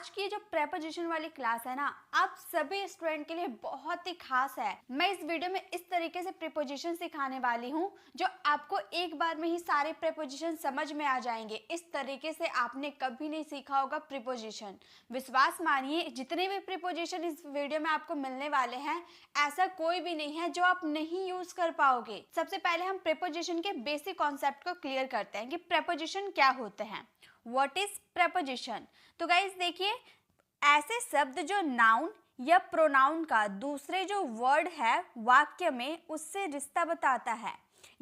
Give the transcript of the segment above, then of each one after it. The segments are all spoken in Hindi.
आज की जो प्रेपोजिशन वाली क्लास है ना, आप सभी स्टूडेंट के लिए बहुत ही खास है। मैं इस वीडियो में इस तरीके से प्रीपोजिशन सिखाने वाली हूँ जो आपको एक बार में ही सारे प्रीपोजिशन समझ में आ जाएंगे। इस तरीके से आपने कभी नहीं सीखा होगा प्रीपोजिशन। विश्वास मानिए, जितने भी प्रीपोजिशन इस वीडियो में आपको मिलने वाले हैं, ऐसा कोई भी नहीं है जो आप नहीं यूज कर पाओगे। सबसे पहले हम प्रीपोजिशन के बेसिक कॉन्सेप्ट को क्लियर करते हैं कि प्रीपोजिशन क्या होते हैं। What is preposition? तो गाइस देखिए, ऐसे शब्द जो नाउन या प्रोनाउन का दूसरे जो वर्ड है वाक्य में उससे रिश्ता बताता है।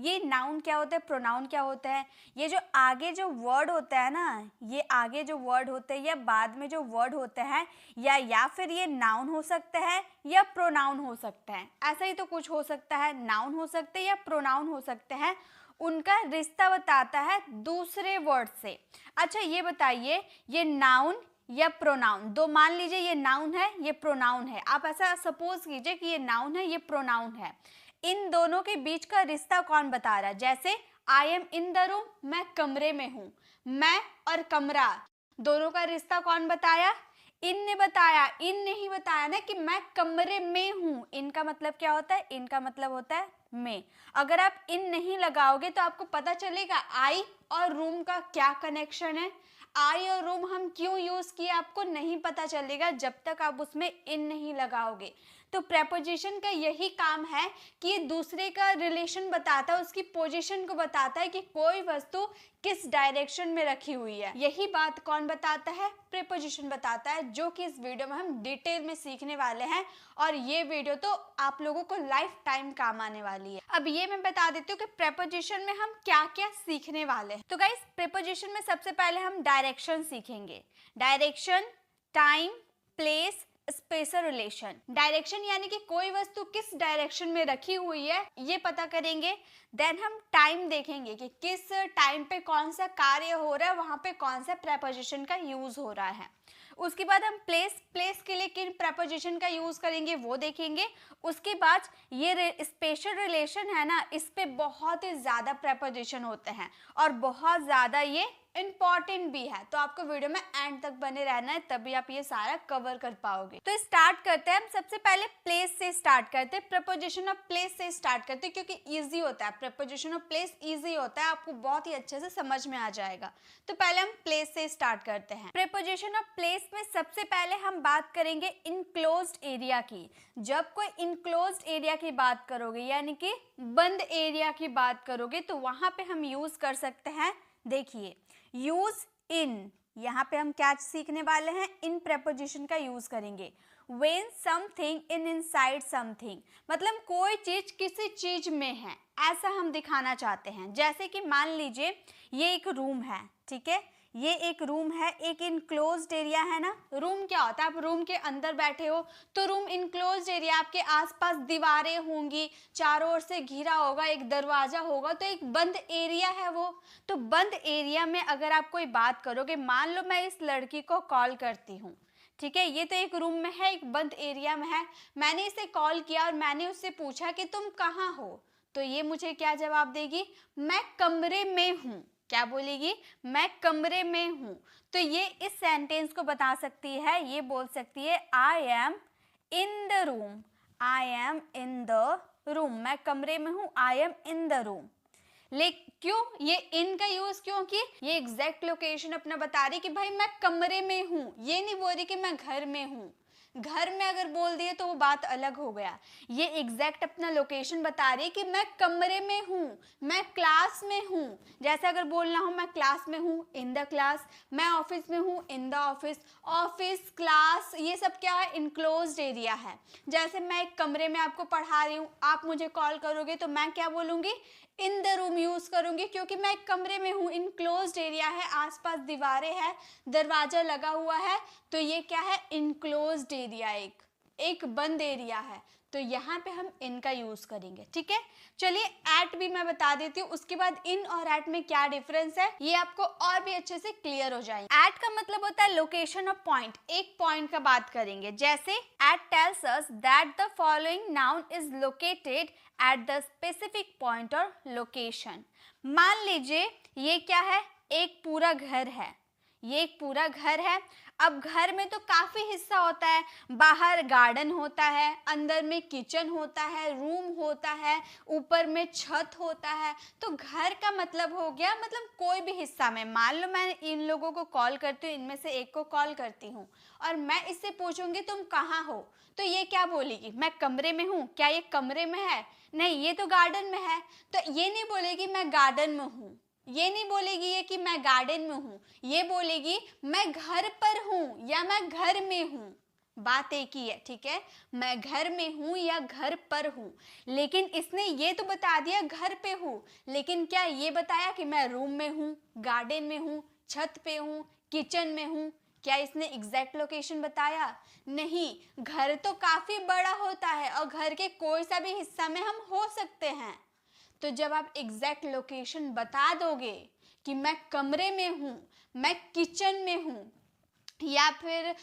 ये नाउन क्या होता है, प्रोनाउन क्या होता है, ये जो आगे जो वर्ड होता है ना, ये आगे जो वर्ड होते हैं या बाद में जो वर्ड होते हैं, या फिर ये नाउन हो सकता है या प्रोनाउन हो सकता है। ऐसा ही तो कुछ हो सकता है, नाउन हो सकते हैं या प्रोनाउन हो सकते हैं। उनका रिश्ता बताता है दूसरे वर्ड से। अच्छा ये बताइए, ये नाउन या प्रोनाउन, दो मान लीजिए ये नाउन है ये प्रोनाउन है। आप ऐसा सपोज कीजिए कि ये नाउन है ये प्रोनाउन है। इन दोनों के बीच का रिश्ता कौन बता रहा है? जैसे I am in the room, मैं कमरे में हूँ। मैं और कमरा, दोनों का रिश्ता कौन बताया? इन ने बताया। इन ने ही बताया ना कि मैं कमरे में हूँ। इनका मतलब क्या होता है? इनका मतलब होता है में। अगर आप इन नहीं लगाओगे तो आपको पता चलेगा आई और रूम का क्या कनेक्शन है। आई और रूम हम क्यों यूज किए आपको नहीं पता चलेगा जब तक आप उसमें इन नहीं लगाओगे। तो प्रेपोजिशन का यही काम है कि ये दूसरे का रिलेशन बताता है, उसकी पोजीशन को बताता है कि कोई वस्तु किस डायरेक्शन में रखी हुई है। यही बात कौन बताता है? प्रेपोजिशन बताता है, जो कि इस वीडियो में हम डिटेल में सीखने वाले हैं। और ये वीडियो तो आप लोगों को लाइफ टाइम काम आने वाली है। अब ये मैं बता देती हूँ कि प्रेपोजिशन में हम क्या क्या सीखने वाले हैं। तो गाइस, प्रेपोजिशन में सबसे पहले हम डायरेक्शन सीखेंगे। Direction, time, place, special relation. Direction यानी कि कोई वस्तु किस डायरेक्शन में रखी हुई है ये पता करेंगे। देन हम टाइम देखेंगे कि किस टाइम पे कौन सा कार्य हो रहा है, वहां पे कौन सा प्रेपोजिशन का यूज हो रहा है। उसके बाद हम प्लेस के लिए किन प्रेपोजिशन का यूज करेंगे वो देखेंगे। उसके बाद ये स्पेशल रिलेशन है ना, इस पे बहुत ही ज्यादा प्रेपोजिशन होते हैं और बहुत ज्यादा ये इंपॉर्टेंट भी है। तो आपको वीडियो में एंड तक बने रहना है, तभी आप ये सारा कवर कर पाओगे। तो स्टार्ट करते हैं हम। सबसे पहले प्लेस से स्टार्ट करते हैं, प्रेपोजिशन ऑफ प्लेस से स्टार्ट करते हैं, क्योंकि इजी होता है। प्रेपोजिशन ऑफ प्लेस इजी होता है, आपको बहुत ही अच्छे से समझ में आ जाएगा। तो पहले हम प्लेस से स्टार्ट करते हैं। प्रेपोजिशन ऑफ प्लेस में सबसे पहले हम बात करेंगे इनक्लोज्ड एरिया की। जब कोई इनक्लोज्ड एरिया की बात करोगे यानी कि बंद एरिया की बात करोगे, तो वहां पे हम यूज कर सकते हैं, देखिए, यूज इन। यहाँ पे हम क्या सीखने वाले हैं? इन प्रेपोजिशन का यूज करेंगे। When something in inside something, मतलब कोई चीज किसी चीज में है, ऐसा हम दिखाना चाहते हैं। जैसे कि मान लीजिए ये एक रूम है, ठीक है, ये एक रूम है, एक इनक्लोज्ड एरिया है ना। रूम क्या होता है? आप रूम के अंदर बैठे हो तो रूम इनक्लोज्ड एरिया, आपके आसपास दीवारें होंगी, चारों ओर से घिरा होगा, एक दरवाजा होगा, तो एक बंद एरिया है वो। तो बंद एरिया में अगर आप कोई बात करोगे, मान लो मैं इस लड़की को कॉल करती हूँ, ठीक है, ये तो एक रूम में है, एक बंद एरिया में है। मैंने इसे कॉल किया और मैंने उससे पूछा कि तुम कहाँ हो, तो ये मुझे क्या जवाब देगी? मैं कमरे में हूँ। क्या बोलेगी? मैं कमरे में हूँ। तो ये इस सेंटेंस को बता सकती है, ये बोल सकती है I am in the room. I am in the room, मैं कमरे में हूँ, I M in the room. लेकिन क्यों ये इन का यूज क्यों की? ये एग्जैक्ट लोकेशन अपना बता रही कि भाई मैं कमरे में हूँ, ये नहीं बोल रही कि मैं घर में हूँ। घर में अगर बोल दिए तो वो बात अलग हो गया। ये एग्जैक्ट अपना लोकेशन बता रही है कि मैं कमरे में हूँ, मैं क्लास में हूँ। जैसे अगर बोलना हो मैं क्लास में हूँ, इन द क्लास, मैं ऑफिस में हूँ, in the office. Office, class, ये सब क्या है? इनक्लोज्ड एरिया है। जैसे मैं एक कमरे में आपको पढ़ा रही हूँ, आप मुझे कॉल करोगे तो मैं क्या बोलूँगी? इन द रूम यूज करूंगी, क्योंकि मैं एक कमरे में हूँ, इनक्लोज्ड एरिया है, आसपास दीवारें हैं, दरवाजा लगा हुआ है, तो ये क्या है? इनक्लोज्ड एरिया, एक बंद एरिया है। तो यहाँ पे हम इन का यूज करेंगे, ठीक है। चलिए एट भी मैं बता देती हूँ, उसके बाद इन और एट में क्या डिफरेंस है ये आपको और भी अच्छे से क्लियर हो जाएगा। एट का मतलब होता है लोकेशन ऑफ पॉइंट, एक पॉइंट का बात करेंगे। जैसे at tells us that the following noun is located at the specific point और लोकेशन। मान लीजिए ये क्या है? एक पूरा घर है, ये एक पूरा घर है। अब घर में तो काफी हिस्सा होता है, बाहर गार्डन होता है, अंदर में किचन होता है, रूम होता है, ऊपर में छत होता है। तो घर का मतलब हो गया मतलब कोई भी हिस्सा में। मान लो मैं इन लोगों को कॉल करती हूँ, इनमें से एक को कॉल करती हूँ और मैं इससे पूछूंगी तुम कहाँ हो, तो ये क्या बोलेगी, मैं कमरे में हूँ। क्या ये कमरे में है? नहीं, ये तो गार्डन में है। तो ये नहीं बोलेगी मैं गार्डन में हूँ, ये नहीं बोलेगी ये कि मैं गार्डन में हूँ, ये बोलेगी मैं घर पर हूँ या मैं घर में हूँ। बात एक ही है, ठीक है, मैं घर में हूँ या घर पर हूँ। लेकिन इसने ये तो बता दिया घर पे हूँ, लेकिन क्या ये बताया कि मैं रूम में हूँ, गार्डन में हूँ, छत पे हूँ, किचन में हूँ? क्या इसने एग्जैक्ट लोकेशन बताया? नहीं। घर तो काफी बड़ा होता है और घर के कोई सा भी हिस्सा में हम हो सकते हैं। तो जब आप एग्जैक्ट लोकेशन बता दोगे कि मैं कमरे में हूँ, मैं किचन में हूँ या फिर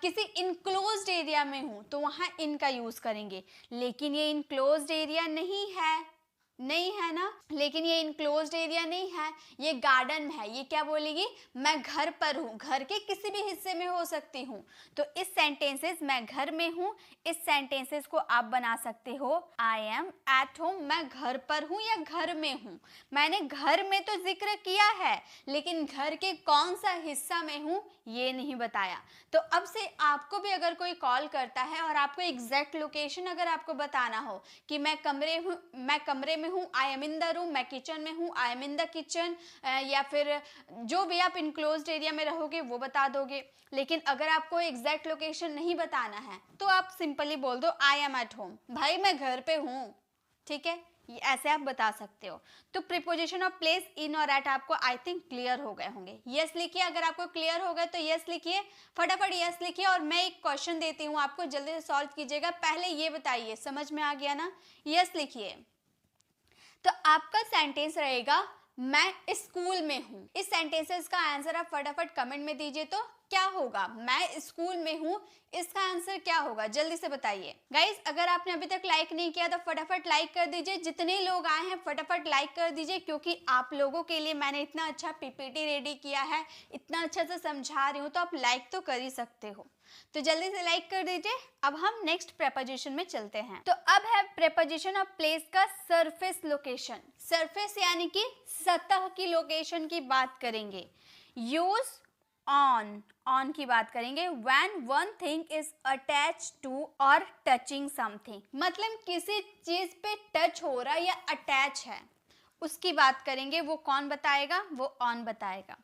किसी इनक्लोज्ड एरिया में हूँ, तो वहाँ इन का यूज़ करेंगे। लेकिन ये इनक्लोज्ड एरिया नहीं है, नहीं है ना, लेकिन ये इनक्लोज्ड एरिया नहीं है, ये गार्डन है। ये क्या बोलेगी, मैं घर पर हूँ, घर के किसी भी हिस्से में हो सकती हूँ। तो इस सेंटेंसेस मैं घर में हूँ, इस सेंटेंसेस को आप बना सकते हो आई एम एट होम, मैं घर पर हूँ या घर में हूँ। मैंने घर में तो जिक्र किया है, लेकिन घर के कौन सा हिस्सा में हूँ ये नहीं बताया। तो अब से आपको भी अगर कोई कॉल करता है और आपको एग्जैक्ट लोकेशन अगर आपको बताना हो कि मैं कमरे में हूँ, I M in the room, मैं किचन में हूँ, I M in the kitchen, या फिर जो भी आप इनक्लोज्ड एरिया में रहोगे वो बता दोगे। लेकिन अगर आपको एग्जैक्ट लोकेशन नहीं बताना है तो आप सिंपली बोल दो आई एम एट होम, भाई मैं घर पे हूँ, ठीक है, ऐसे आप बता सकते हो। तो प्रीपोजिशन ऑफ प्लेस इन और एट आपको आई थिंक क्लियर हो गए होंगे। यस लिखिए, अगर आपको क्लियर हो गए तो यस लिखिए, फटाफट यस लिखिए। और मैं एक क्वेश्चन देती हूँ आपको, जल्दी से सॉल्व कीजिएगा। पहले ये बताइए समझ में आ गया ना? यस लिखिए। तो आपका सेंटेंस रहेगा मैं स्कूल में हूँ। इस सेंटेंसेस का आंसर आप फटाफट कमेंट में दीजिए। तो क्या होगा, मैं स्कूल में हूँ, इसका आंसर क्या होगा जल्दी से बताइए। गाइस अगर आपने अभी तक लाइक नहीं किया तो फटाफट लाइक कर दीजिए। जितने लोग आए हैं फटाफट लाइक कर दीजिए, क्योंकि आप लोगों के लिए मैंने इतना अच्छा पीपीटी रेडी किया है, इतना अच्छा से समझा रही हूँ, तो आप लाइक तो कर ही सकते हो। तो जल्दी से लाइक कर दीजिए। अब हम नेक्स्ट प्रेपोजिशन में चलते हैं। तो अब है प्रेपोजिशन ऑफ प्लेस का सरफेस लोकेशन। सरफेस यानी कि सतह की लोकेशन की बात करेंगे। यूज ऑन की बात करेंगे। when one thing is attached to or touching something, मतलब किसी चीज पे टच हो रहा है या अटैच है, उसकी बात करेंगे। वो कौन बताएगा? वो ऑन बताएगा।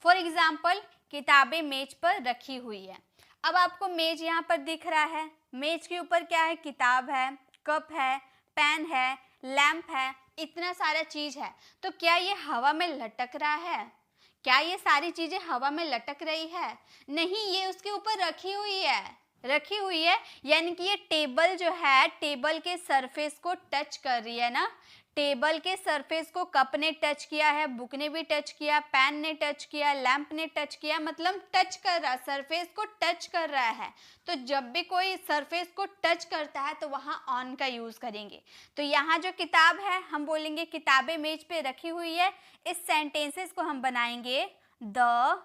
फॉर एग्जाम्पल किताबें मेज पर रखी हुई है। अब आपको मेज यहाँ पर दिख रहा है, मेज के ऊपर क्या है? किताब है, कप है, पेन है, लैंप है, इतना सारा चीज है। तो क्या ये हवा में लटक रहा है? क्या ये सारी चीजें हवा में लटक रही है? नहीं, ये उसके ऊपर रखी हुई है, रखी हुई है। यानी कि ये टेबल जो है, टेबल के सरफेस को टच कर रही है ना। टेबल के सरफेस को कप ने टच किया है, बुक ने भी टच किया, पेन ने टच किया, लैंप ने टच किया, मतलब टच कर रहा है, सरफेस को टच कर रहा है। तो जब भी कोई सरफेस को टच करता है तो वहाँ ऑन का यूज करेंगे। तो यहाँ जो किताब है हम बोलेंगे किताबें मेज पे रखी हुई है। इस सेंटेंसेस को हम बनाएंगे the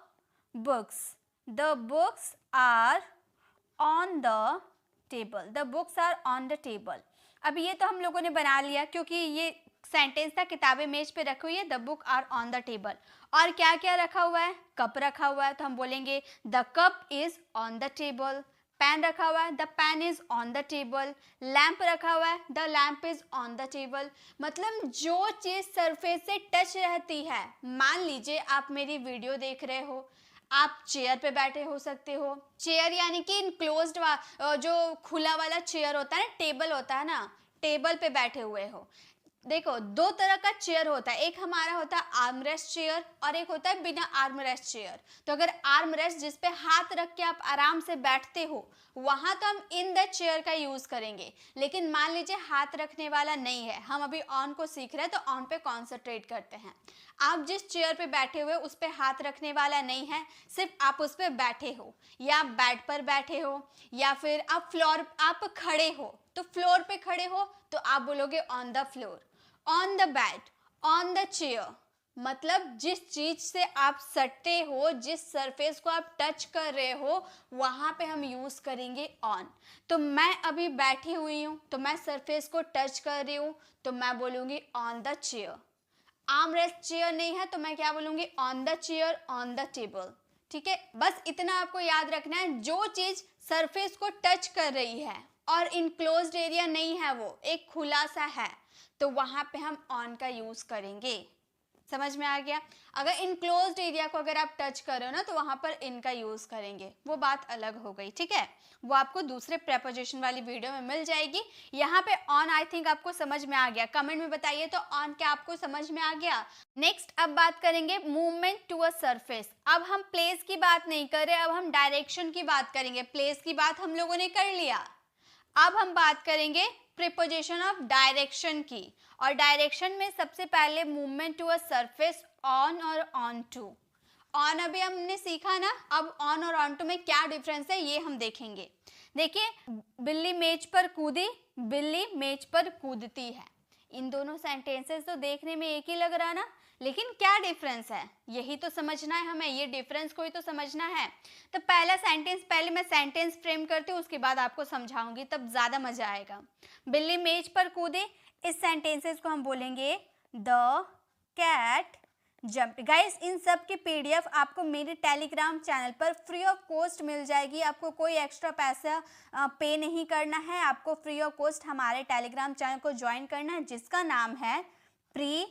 books are on the table, the books are on the table. अब ये तो हम लोगों ने बना लिया क्योंकि ये सेंटेंस था किताबें मेज पे रखी हुई है, the book are on the table. और क्या क्या रखा हुआ है? कप रखा हुआ है, तो हम बोलेंगे the cup is on the table. Pen रखा हुआ है, the pen is on the table. Lamp रखा हुआ है, the lamp is on the table. मतलब जो चीज सरफेस से टच रहती है, मान लीजिए आप मेरी वीडियो देख रहे हो, आप चेयर पे बैठे हो सकते हो। चेयर यानी कि इनक्लोज्ड जो खुला वाला चेयर होता है ना, टेबल होता है ना, टेबल पे बैठे हुए हो। देखो दो तरह का चेयर होता है, एक हमारा होता है आर्मरेस्ट चेयर और एक होता है बिना आर्मरेस्ट चेयर। तो अगर आर्मरेस्ट जिस पे हाथ रख के आप आराम से बैठते हो, वहां तो हम इन द चेयर का यूज करेंगे। लेकिन मान लीजिए हाथ रखने वाला नहीं है, हम अभी ऑन को सीख रहे हैं तो ऑन पे कॉन्सेंट्रेट करते हैं। आप जिस चेयर पे बैठे हुए उस पे हाथ रखने वाला नहीं है, सिर्फ आप उस पे बैठे हो, या आप बेड पर बैठे हो, या फिर आप खड़े हो, तो फ्लोर पे खड़े हो तो आप बोलोगे on the floor, on the bed, on the chair. मतलब जिस चीज से आप सटे हो, जिस सरफेस को आप टच कर रहे हो, वहां पे हम यूज करेंगे ऑन। तो मैं अभी बैठी हुई हूं, तो मैं सरफेस को टच कर रही हूं, तो मैं बोलूंगी on the chair. Arm rest chair नहीं है तो मैं क्या बोलूंगी, on the chair, on the table. ठीक है, बस इतना आपको याद रखना है। जो चीज सरफेस को टच कर रही है और इनक्लोज्ड एरिया नहीं है, वो एक खुला सा है, तो वहां पे हम ऑन का यूज करेंगे। समझ में आ गया। अगर इनक्लोज्ड एरिया को अगर आप टच कर रहे हो ना, तो वहां पर इन का यूज करेंगे, वो बात अलग हो गई। ठीक है, वो आपको दूसरे प्रेपोजिशन वाली वीडियो में मिल जाएगी। यहाँ पे ऑन आई थिंक आपको समझ में आ गया, कमेंट में बताइए तो ऑन क्या आपको समझ में आ गया। नेक्स्ट अब बात करेंगे मूवमेंट टू अ सरफेस। अब हम प्लेस की बात नहीं कर रहे, अब हम डायरेक्शन की बात करेंगे। प्लेस की बात हम लोगों ने कर लिया, अब हम बात करेंगे प्रीपोजिशन ऑफ डायरेक्शन की। और डायरेक्शन में सबसे पहले movement to a surface, on और ऑन टू। ऑन अभी हमने सीखा ना, अब ऑन और ऑन टू में क्या डिफरेंस है ये हम देखेंगे। देखिए, बिल्ली मेज पर कूदी, बिल्ली मेज पर कूदती है। इन दोनों सेंटेंसेस तो देखने में एक ही लग रहा ना, लेकिन क्या डिफरेंस है यही तो समझना है हमें, ये डिफरेंस को ही तो समझना है। तो पहला सेंटेंस, पहले मैं सेंटेंस फ्रेम करती हूँ, उसके बाद आपको समझाऊंगी, तब ज्यादा मजा आएगा। बिल्ली मेज पर कूदे, इस सेंटेंसेस को हम बोलेंगे द कैट जंप। गाइस, इन सब की पीडीएफ आपको मेरे टेलीग्राम चैनल पर फ्री ऑफ कॉस्ट मिल जाएगी। आपको कोई एक्स्ट्रा पैसा पे नहीं करना है, आपको फ्री ऑफ कॉस्ट हमारे टेलीग्राम चैनल को ज्वाइन करना है, जिसका नाम है प्री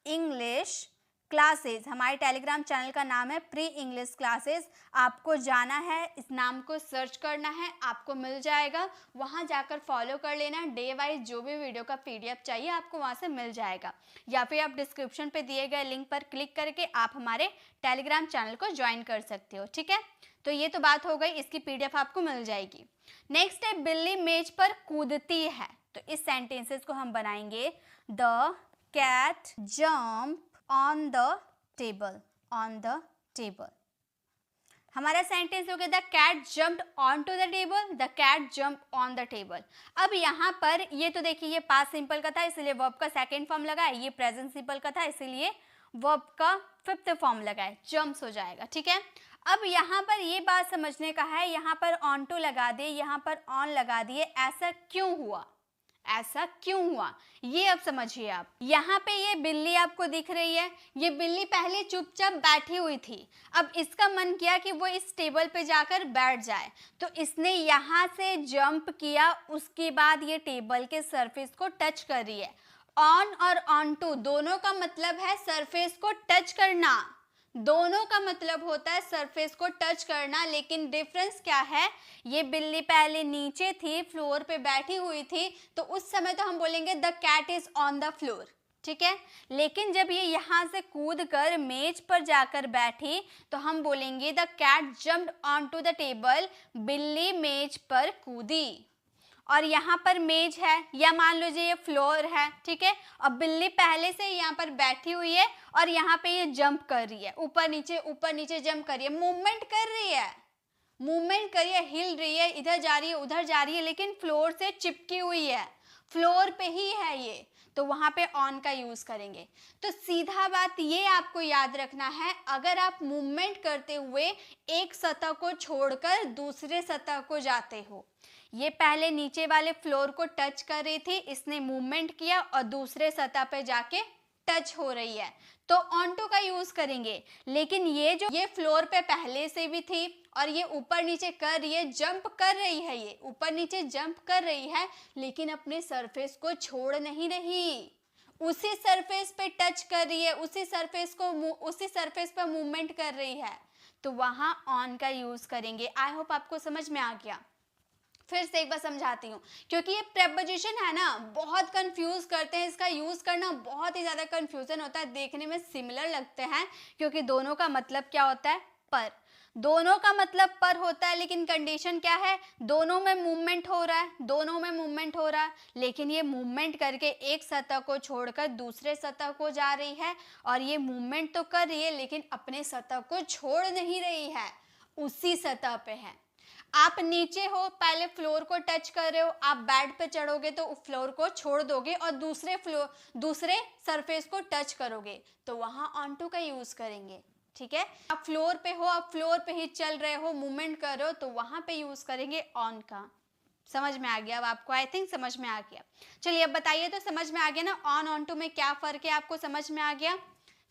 इंग्लिश क्लासेस। हमारे टेलीग्राम चैनल का नाम है प्री इंग्लिश क्लासेस। आपको जाना है, इस नाम को सर्च करना है, आपको मिल जाएगा। वहां जाकर फॉलो कर लेना, डे वाइज जो भी वीडियो का पीडीएफ चाहिए आपको वहां से मिल जाएगा, या फिर आप डिस्क्रिप्शन पे दिए गए लिंक पर क्लिक करके आप हमारे टेलीग्राम चैनल को ज्वाइन कर सकते हो। ठीक है, तो ये तो बात हो गई, इसकी पीडीएफ आपको मिल जाएगी। नेक्स्ट है बिल्ली मेज पर कूदती है, तो इस सेंटेंसेस को हम बनाएंगे the cat jump on the table, on the table. हमारा सेंटेंस हो गया the cat jumped on to the table, the cat jump on the table. अब यहाँ पर ये तो देखिए, ये पास्ट सिंपल का था इसलिए वर्ब का सेकेंड फॉर्म लगा है, ये प्रेजेंट सिंपल का था इसीलिए वर्ब का फिफ्थ फॉर्म लगा है, जम्प्स हो जाएगा। ठीक है, अब यहाँ पर ये बात समझने का है, यहाँ पर ऑन टू लगा दिए, यहाँ पर ऑन लगा दिए, ऐसा क्यों हुआ, ऐसा क्यों हुआ ये अब समझिए आप। यहाँ पे ये बिल्ली आपको दिख रही है, ये बिल्ली पहले चुपचाप बैठी हुई थी, अब इसका मन किया कि वो इस टेबल पे जाकर बैठ जाए, तो इसने यहाँ से जंप किया, उसके बाद ये टेबल के सरफेस को टच कर रही है। ऑन और ऑन टू दोनों का मतलब है सरफेस को टच करना, दोनों का मतलब होता है सरफेस को टच करना, लेकिन डिफरेंस क्या है, ये बिल्ली पहले नीचे थी, फ्लोर पे बैठी हुई थी, तो उस समय तो हम बोलेंगे the cat is on the floor. ठीक है, लेकिन जब ये यहाँ से कूद कर मेज पर जाकर बैठी, तो हम बोलेंगे the cat jumped on to the table, बिल्ली मेज पर कूदी। और यहाँ पर मेज है, या मान लीजिए ये फ्लोर है। ठीक है, अब बिल्ली पहले से यहाँ पर बैठी हुई है और यहाँ पे ये जंप कर रही है, ऊपर नीचे जंप कर रही है, मूवमेंट कर रही है, मूवमेंट कर रही है, हिल रही है, इधर जा रही है उधर जा रही है, लेकिन फ्लोर से चिपकी हुई है, फ्लोर पे ही है ये, तो वहां पे ऑन का यूज करेंगे। तो सीधा बात ये आपको याद रखना है, अगर आप मूवमेंट करते हुए एक सतह को छोड़कर दूसरे सतह को जाते हो, ये पहले नीचे वाले फ्लोर को टच कर रही थी, इसने मूवमेंट किया और दूसरे सतह पे जाके टच हो रही है, तो ऑन टू का यूज करेंगे। लेकिन ये फ्लोर पे पहले से भी थी और ये ऊपर नीचे कर रही है, जंप कर रही है, ये ऊपर नीचे जंप कर रही है, लेकिन अपने सरफेस को छोड़ नहीं रही, उसी सरफेस पे टच कर रही है, उसी सरफेस पर मूवमेंट कर रही है, तो वहां ऑन का यूज करेंगे। आई होप आपको समझ में आ गया। फिर से एक बार समझाती हूँ, क्योंकि ये प्रेपोजिशन है ना, बहुत कंफ्यूज करते हैं, इसका यूज करना बहुत ही ज्यादा कंफ्यूजन होता है, देखने में सिमिलर लगते हैं क्योंकि दोनों का मतलब क्या होता है, पर, दोनों का मतलब पर होता है, लेकिन कंडीशन क्या है, दोनों में मूवमेंट हो रहा है, दोनों में मूवमेंट हो रहा है, लेकिन ये मूवमेंट करके एक सतह को छोड़कर दूसरे सतह को जा रही है, और ये मूवमेंट तो कर रही है लेकिन अपने सतह को छोड़ नहीं रही है, उसी सतह पे है। आप नीचे हो, पहले फ्लोर को टच कर रहे हो, आप बेड पे चढ़ोगे तो फ्लोर को छोड़ दोगे और दूसरे सरफेस को टच करोगे, तो वहां ऑन टू का यूज करेंगे। ठीक है, आप फ्लोर पे हो, आप फ्लोर पे ही चल रहे हो, मूवमेंट कर रहे हो, तो वहां पे यूज करेंगे ऑन का। समझ में आ गया अब आपको? आई थिंक समझ में आ गया। चलिए अब बताइए तो समझ में आ गया ना ऑन टू में क्या फर्क है, आपको समझ में आ गया?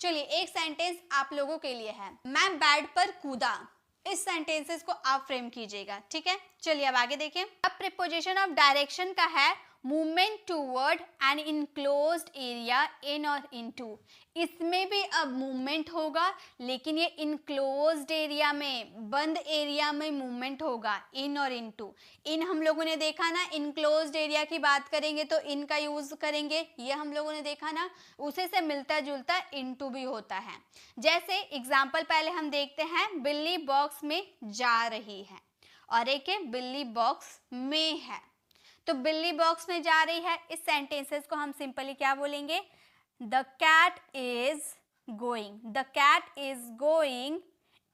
चलिए एक सेंटेंस आप लोगों के लिए है, मैं बेड पर कूदा। इस सेंटेंसेस को आप फ्रेम कीजिएगा। ठीक है, चलिए अब आगे देखिए। अब प्रीपोजिशन ऑफ डायरेक्शन का है movement toward an enclosed area in और इनटू। इसमें भी अब मूवमेंट होगा, लेकिन ये इनक्लोज्ड एरिया में, बंद एरिया में मूवमेंट होगा, इन और इनटू। इन हम लोगों ने देखा ना, इनक्लोज्ड एरिया की बात करेंगे तो इन का यूज करेंगे, ये हम लोगों ने देखा ना। उसे से मिलता जुलता इनटू भी होता है। जैसे एग्जाम्पल पहले हम देखते हैं, बिल्ली बॉक्स में जा रही है, और एक है बिल्ली बॉक्स में है। तो बिल्ली बॉक्स में जा रही है, इस सेंटेंसेस को हम सिंपली क्या बोलेंगे? The cat is going, the cat is going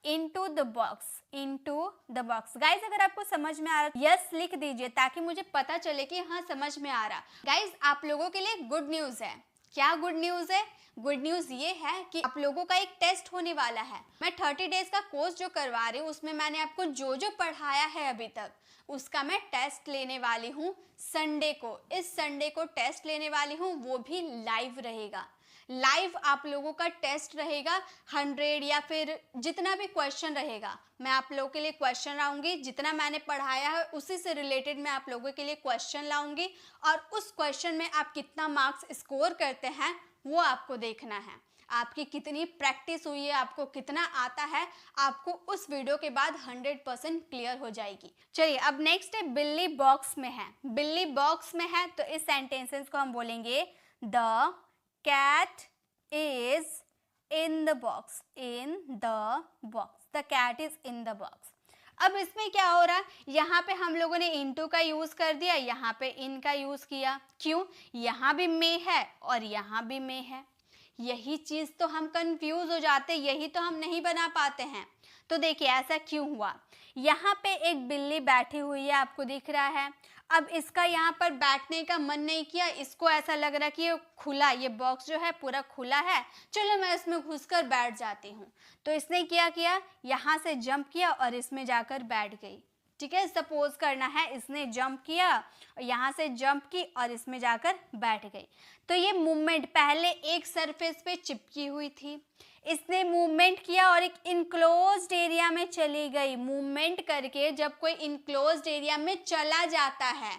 into the box, into the box. Guys अगर आपको समझ में आ रहा यस लिख दीजिए ताकि मुझे पता चले कि हाँ समझ में आ रहा। गाइज आप लोगों के लिए गुड न्यूज है। क्या गुड न्यूज है? गुड न्यूज ये है कि आप लोगों का एक टेस्ट होने वाला है। मैं 30 डेज का कोर्स जो करवा रही हूँ उसमें मैंने आपको जो जो पढ़ाया है अभी तक उसका मैं टेस्ट लेने वाली हूँ संडे को। इस संडे को टेस्ट लेने वाली हूँ, वो भी लाइव रहेगा। लाइव आप लोगों का टेस्ट रहेगा। 100 या फिर जितना भी क्वेश्चन रहेगा, मैं आप लोगों के लिए क्वेश्चन लाऊंगी। जितना मैंने पढ़ाया है उसी से रिलेटेड मैं आप लोगों के लिए क्वेश्चन लाऊंगी, और उस क्वेश्चन में आप कितना मार्क्स स्कोर करते हैं वो आपको देखना है। आपकी कितनी प्रैक्टिस हुई है, आपको कितना आता है, आपको उस वीडियो के बाद 100% क्लियर हो जाएगी। चलिए अब नेक्स्ट है बिल्ली बॉक्स में है। बिल्ली बॉक्स में है तो इस सेंटेंसेस को हम बोलेंगे the cat is in the box, in the box, the cat is in the box. अब इसमें क्या हो रहा है, यहाँ पे हम लोगों ने इनटू का यूज कर दिया, यहाँ पे इन का यूज किया। क्यों? यहाँ भी में है और यहाँ भी में है। यही चीज तो हम कंफ्यूज हो जाते, यही तो हम नहीं बना पाते हैं। तो देखिए ऐसा क्यों हुआ। यहाँ पे एक बिल्ली बैठी हुई है, आपको दिख रहा है। अब इसका यहाँ पर बैठने का मन नहीं किया, इसको ऐसा लग रहा कि ये खुला, ये बॉक्स जो है पूरा खुला है, चलो मैं इसमें घुसकर बैठ जाती हूँ। तो इसने क्या किया, यहाँ से जंप किया और इसमें जाकर बैठ गई। ठीक है, सपोज करना है इसने जंप किया, यहाँ से जंप की और इसमें जाकर बैठ गई। तो ये मूवमेंट पहले एक सरफेस पे चिपकी हुई थी, इसने मूवमेंट किया और एक इनक्लोज्ड एरिया में चली गई। मूवमेंट करके जब कोई इनक्लोज्ड एरिया में चला जाता है,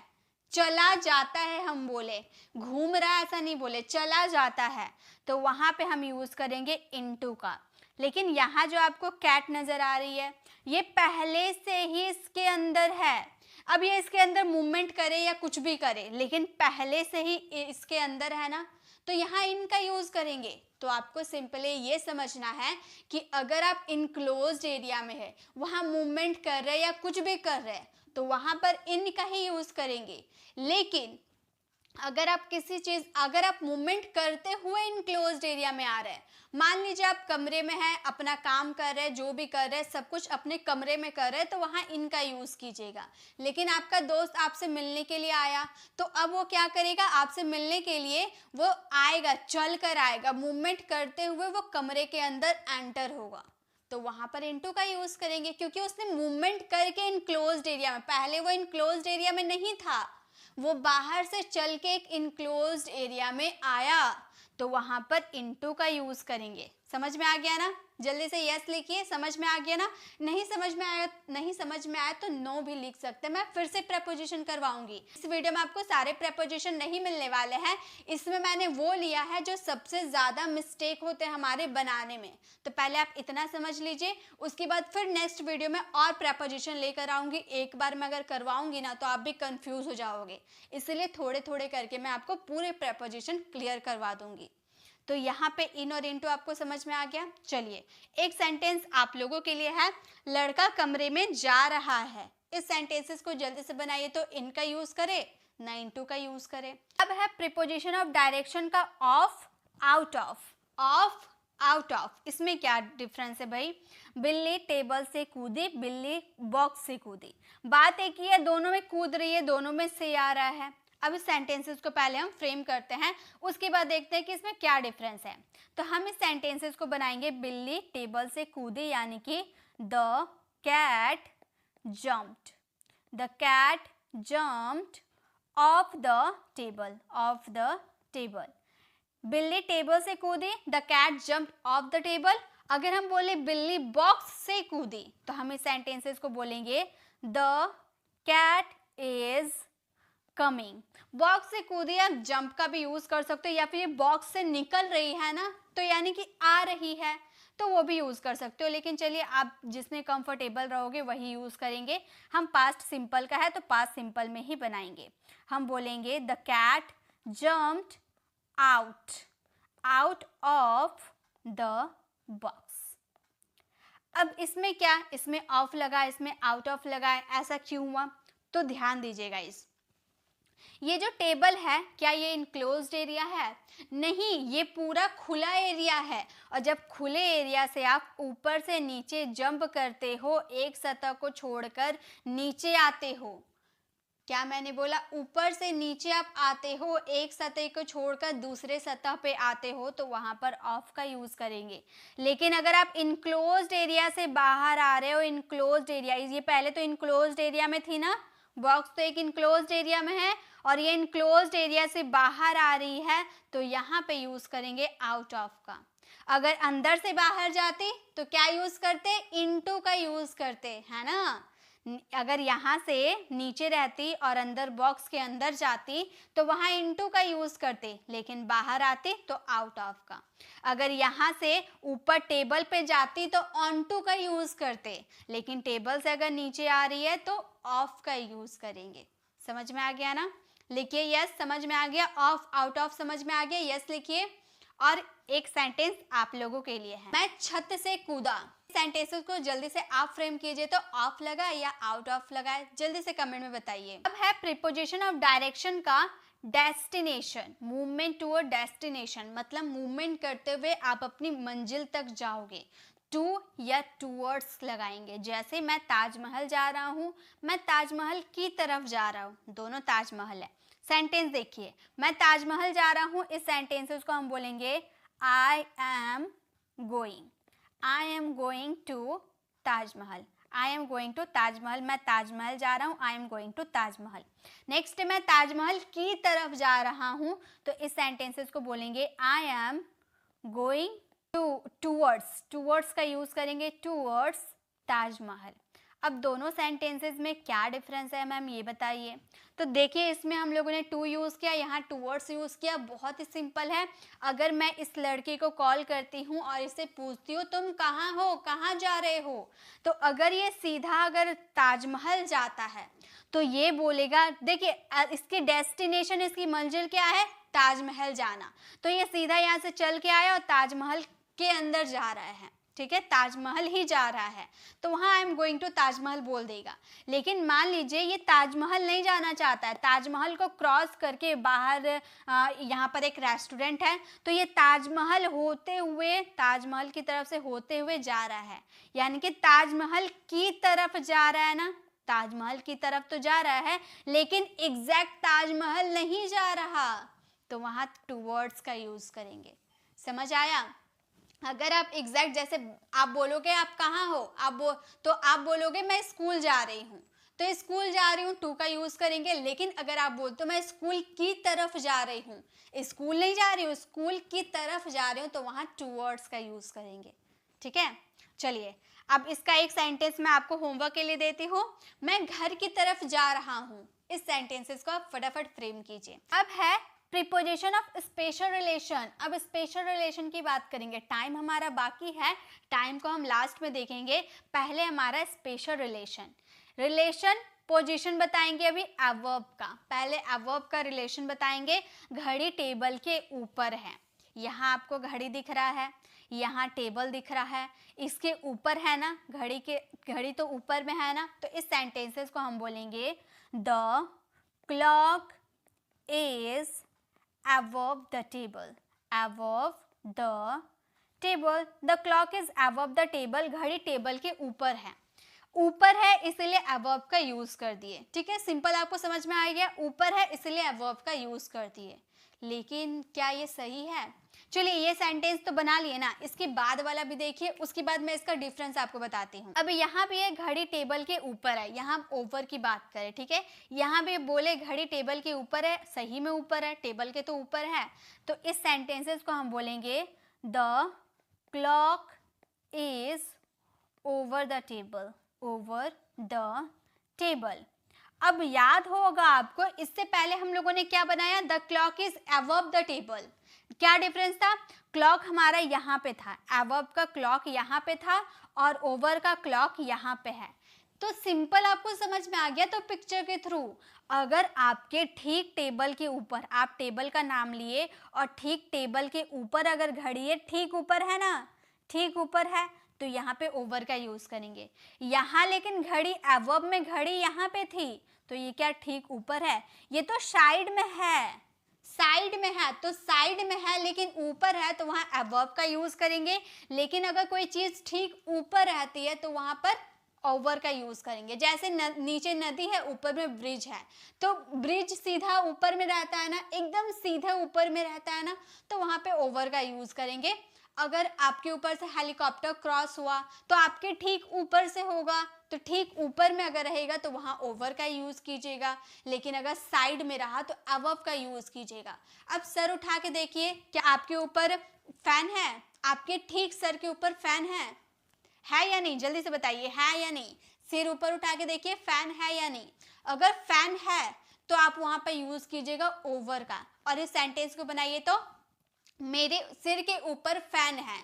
चला जाता है हम बोले, घूम रहा है ऐसा नहीं बोले, चला जाता है, तो वहां पे हम यूज करेंगे इनटू का। लेकिन यहाँ जो आपको कैट नजर आ रही है, ये पहले से ही इसके अंदर है। अब ये इसके अंदर मूवमेंट करे या कुछ भी करे, लेकिन पहले से ही इसके अंदर है ना, तो यहाँ इनका यूज करेंगे। तो आपको सिंपली ये समझना है कि अगर आप इनक्लोज्ड एरिया में है, वहां मूवमेंट कर रहे या कुछ भी कर रहे, तो वहां पर इन का ही यूज करेंगे। लेकिन अगर आप मूवमेंट करते हुए इनक्लोज्ड एरिया में आ रहे हैं, मान लीजिए आप कमरे में हैं, अपना काम कर रहे हैं, जो भी कर रहे हैं सब कुछ अपने कमरे में कर रहे हैं, तो वहां इनका यूज कीजिएगा। लेकिन आपका दोस्त आपसे मिलने के लिए आया, तो अब वो क्या करेगा, आपसे मिलने के लिए वो आएगा, चल कर आएगा, मूवमेंट करते हुए वो कमरे के अंदर एंटर होगा, तो वहां पर इनटू का यूज करेंगे, क्योंकि उसने मूवमेंट करके इनक्लोज्ड एरिया में, पहले वो इनक्लोज्ड एरिया में नहीं था, वो बाहर से चल के एक इनक्लोज्ड एरिया में आया, तो वहां पर इनटू का यूज करेंगे। समझ में आ गया ना? जल्दी से यस लिखिए, समझ में आ गया ना? नहीं समझ में आया तो नो भी लिख सकते हैं। मैं फिर से प्रेपोजिशन करवाऊंगी। इस वीडियो में आपको सारे प्रेपोजिशन नहीं मिलने वाले हैं, इसमें मैंने वो लिया है जो सबसे ज्यादा मिस्टेक होते हैं हमारे बनाने में। तो पहले आप इतना समझ लीजिए, उसके बाद फिर नेक्स्ट वीडियो में और प्रेपोजिशन लेकर आऊंगी। एक बार मैं अगर करवाऊंगी ना तो आप भी कंफ्यूज हो जाओगे, इसलिए थोड़े थोड़े करके मैं आपको पूरे प्रेपोजिशन क्लियर करवा दूंगी। तो यहाँ पे इन और इनटू आपको समझ में आ गया। चलिए एक सेंटेंस आप लोगों के लिए है, लड़का कमरे में जा रहा है। इस सेंटेंसेस को जल्दी से बनाइए, तो इनका यूज करे ना इनटू का यूज करे। अब है प्रीपोजिशन ऑफ डायरेक्शन का of, out of. Of, out of, इसमें क्या डिफरेंस है भाई? बिल्ली टेबल से कूदी, बिल्ली बॉक्स से कूदी। बात एक ही है, दोनों में कूद रही है, दोनों में से आ रहा है। अब इस सेंटेंसेस को पहले हम फ्रेम करते हैं, उसके बाद देखते हैं कि इसमें क्या डिफरेंस है। तो हम इस सेंटेंसेस को बनाएंगे, बिल्ली टेबल से कूदी यानी कि the cat jumped, the cat jumped off the table, off the table. बिल्ली टेबल से कूदी, the cat jumped off the table. अगर हम बोले बिल्ली बॉक्स से कूदी तो हम इस सेंटेंसेस को बोलेंगे the cat is coming. Box से कूदी आप जंप का भी यूज कर सकते हो, या फिर ये बॉक्स से निकल रही है ना, तो यानी कि आ रही है, तो वो भी यूज कर सकते हो। लेकिन चलिए आप जिसमें कंफर्टेबल रहोगे वही यूज करेंगे। हम पास्ट सिंपल का है तो पास्ट सिंपल में ही बनाएंगे। हम बोलेंगे the cat jumped out, out of the box. अब इसमें क्या, इसमें ऑफ लगा, इसमें आउट ऑफ लगा है, ऐसा क्यों हुआ? तो ध्यान दीजिएगा, ये जो टेबल है क्या ये इनक्लोज्ड एरिया है? नहीं, ये पूरा खुला एरिया है। और जब खुले एरिया से आप ऊपर से नीचे जंप करते हो, एक सतह को छोड़कर नीचे आते हो, क्या मैंने बोला? ऊपर से नीचे आप आते हो, एक सतह को छोड़कर दूसरे सतह पे आते हो, तो वहां पर ऑफ का यूज करेंगे। लेकिन अगर आप इनक्लोज्ड एरिया से बाहर आ रहे हो, इनक्लोज्ड एरिया, ये पहले तो इनक्लोज्ड एरिया में थी ना, बॉक्स तो एक इनक्लोज्ड एरिया में है, और ये इनक्लोज्ड एरिया से बाहर आ रही है, तो यहाँ पे यूज करेंगे आउट ऑफ का। अगर अंदर से बाहर जाती तो क्या यूज करते? इनटू का यूज करते, है ना। अगर यहाँ से नीचे रहती और अंदर बॉक्स के अंदर जाती तो वहाँ इनटू का यूज करते, लेकिन बाहर आती तो आउट ऑफ का। अगर यहाँ से ऊपर टेबल पे जाती तो ऑन टू का यूज करते, लेकिन टेबल से अगर नीचे आ रही है तो ऑफ का यूज करेंगे। समझ में आ गया ना? लिखिए यस, समझ में आ गया। ऑफ आउट ऑफ समझ में आ गया, यस लिखिए। और एक सेंटेंस आप लोगों के लिए है, मैं छत से कूदा। सेंटेंसेस को जल्दी से आप फ्रेम कीजिए, तो ऑफ लगा या आउट ऑफ लगा है, जल्दी से कमेंट में बताइए। अब है प्रीपोजिशन ऑफ डायरेक्शन का, डेस्टिनेशन, मूवमेंट टूवर्ड डेस्टिनेशन, मतलब मूवमेंट करते हुए आप अपनी मंजिल तक जाओगे। टू या टूवर्ड्स लगाएंगे। जैसे मैं ताजमहल जा रहा हूँ, मैं ताजमहल की तरफ जा रहा हूँ, दोनों ताजमहल है। सेंटेंस देखिए, मैं ताजमहल जा रहा हूँ, इस सेंटेंस को हम बोलेंगे I am going, I am going to Taj Mahal, I am going to Taj Mahal, मैं ताजमहल जा रहा हूँ, I am going to Taj Mahal. Next, मैं ताजमहल की तरफ जा रहा हूँ, तो इस सेंटेंसेस को बोलेंगे I am going towards, towards का यूज करेंगे, टूवर्ड्स ताजमहल। अब दोनों सेंटेंसेस में क्या डिफरेंस है मैम, ये बताइए। तो देखिए, इसमें हम लोगों ने टू यूज किया, यहाँ टूवर्ड्स यूज किया। बहुत ही सिंपल है। अगर मैं इस लड़के को कॉल करती हूँ और इससे पूछती हूँ तुम कहाँ हो, कहाँ जा रहे हो, तो अगर ये सीधा अगर ताजमहल जाता है तो ये बोलेगा, देखिए इसकी डेस्टिनेशन, इसकी मंजिल क्या है? ताजमहल जाना। तो ये सीधा यहाँ से चल के आया और ताजमहल के अंदर जा रहा है, ठीक है, ताजमहल ही जा रहा है, तो वहाँ I am going to Taj Mahal बोल देगा। लेकिन मान लीजिए ये ताजमहल नहीं जाना चाहता है, ताजमहल को क्रॉस करके बाहर यहाँ पर एक रेस्टोरेंट है, तो ये ताजमहल होते हुए, ताजमहल की तरफ से होते हुए जा रहा है, यानी कि ताजमहल की तरफ जा रहा है ना, ताजमहल की तरफ तो जा रहा है, लेकिन एग्जैक्ट ताजमहल नहीं जा रहा, तो वहाँ टूवर्ड्स का यूज करेंगे। समझ आया? अगर आप एग्जैक्ट, जैसे आप बोलोगे आप कहाँ हो, तो आप बोलोगे मैं स्कूल जा रही हूँ, तो स्कूल जा रही हूँ टू का यूज करेंगे। लेकिन अगर आप बोलते हो मैं स्कूल की तरफ जा रही हूँ, स्कूल नहीं जा रही हूँ, स्कूल की तरफ जा रही हूँ, तो वहाँ टूवर्ड्स का यूज करेंगे। ठीक है, चलिए अब इसका एक सेंटेंस मैं आपको होमवर्क के लिए देती हूँ। मैं घर की तरफ जा रहा हूँ, इस सेंटेंसेस को आप फटाफट फ्रेम कीजिए। अब है प्रीपोजिशन ऑफ स्पेशल रिलेशन। अब स्पेशल रिलेशन की बात करेंगे, टाइम हमारा बाकी है, टाइम को हम लास्ट में देखेंगे, पहले हमारा स्पेशल रिलेशन। रिलेशन पोजीशन बताएंगे अभी एडवर्ब का, पहले एडवर्ब का रिलेशन बताएंगे। घड़ी टेबल के ऊपर है, यहाँ आपको घड़ी दिख रहा है, यहाँ टेबल दिख रहा है, इसके ऊपर है ना, घड़ी तो ऊपर में है ना, तो इस सेंटेंसेस को हम बोलेंगे the clock is above the table, above the table, the clock is above the table, घड़ी टेबल के ऊपर है, ऊपर है इसलिए अबव का यूज कर दिए, ठीक है, सिंपल आपको समझ में आ गया, ऊपर है इसलिए अबव का यूज कर दिए। लेकिन क्या ये सही है? चलिए ये सेंटेंस तो बना लिए ना, इसके बाद वाला भी देखिए, उसके बाद मैं इसका डिफरेंस आपको बताती हूँ। अब यहाँ पे ये घड़ी टेबल के ऊपर है, यहाँ हम ओवर की बात करें, ठीक है, यहाँ पे बोले घड़ी टेबल के ऊपर है, सही में ऊपर है, टेबल के तो ऊपर है, तो इस सेंटेंसेस को हम बोलेंगे the clock is over the table, over the table. अब याद होगा आपको, इससे पहले हम लोगों ने क्या बनाया, the clock is above the table. क्या डिफरेंस था? क्लॉक हमारा यहाँ पे था, अबव का क्लॉक यहाँ पे था और ओवर का क्लॉक यहाँ पे है। तो सिंपल आपको समझ में आ गया। तो पिक्चर के थ्रू अगर आपके ठीक टेबल के ऊपर, आप टेबल का नाम लिए और ठीक टेबल के ऊपर अगर घड़ी है, ठीक ऊपर है ना, ठीक ऊपर है, तो यहाँ पे ओवर का यूज करेंगे। यहाँ लेकिन घड़ी अबव में, घड़ी यहाँ पे थी, तो ये क्या ठीक ऊपर है? ये तो साइड में है, साइड में है, तो साइड में है लेकिन ऊपर है, तो वहाँ अबव का यूज करेंगे। लेकिन अगर कोई चीज ठीक ऊपर रहती है तो वहाँ पर ओवर का यूज करेंगे। जैसे नीचे नदी है, ऊपर में ब्रिज है, तो ब्रिज सीधा ऊपर में रहता है ना, एकदम सीधे ऊपर में रहता है ना, तो वहाँ पे ओवर का यूज करेंगे। अगर आपके ऊपर से हेलीकॉप्टर क्रॉस हुआ तो आपके ठीक ऊपर से होगा, तो ठीक ऊपर में अगर रहेगा तो वहाँ ओवर का यूज कीजिएगा। लेकिन अगर साइड में रहा तो अबव का यूज कीजिएगा। अब सर उठा के देखिए, क्या आपके ऊपर फैन है? आपके ठीक सर के ऊपर फैन है या नहीं? जल्दी से बताइए, है या नहीं? सिर ऊपर उठा के देखिए, फैन है या नहीं? अगर फैन है तो आप वहां पर यूज कीजिएगा ओवर का। और इस सेंटेंस को बनाइए तो मेरे सिर के ऊपर फैन है।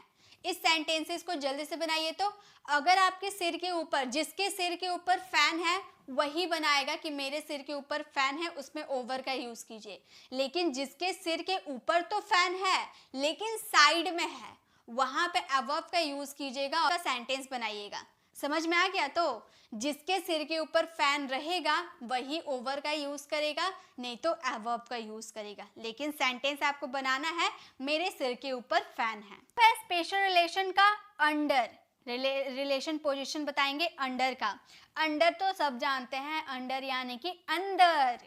इस सेंटेंसेस को जल्दी से बनाइए तो अगर आपके सिर के ऊपर, जिसके सिर के ऊपर फैन है वही बनाएगा कि मेरे सिर के ऊपर फैन है, उसमें ओवर का यूज कीजिए। लेकिन जिसके सिर के ऊपर तो फैन है लेकिन साइड में है, वहां पे अबव का यूज कीजिएगा और सेंटेंस बनाइएगा। समझ में आ गया? तो जिसके सिर के ऊपर फैन रहेगा वही ओवर का यूज करेगा, नहीं तो अबव का यूज करेगा। लेकिन सेंटेंस आपको बनाना है मेरे सिर के ऊपर फैन है। स्पेशल रिलेशन का अंडर, रिलेशन पोजीशन बताएंगे अंडर का। अंडर तो सब जानते हैं, अंडर यानी कि अंदर।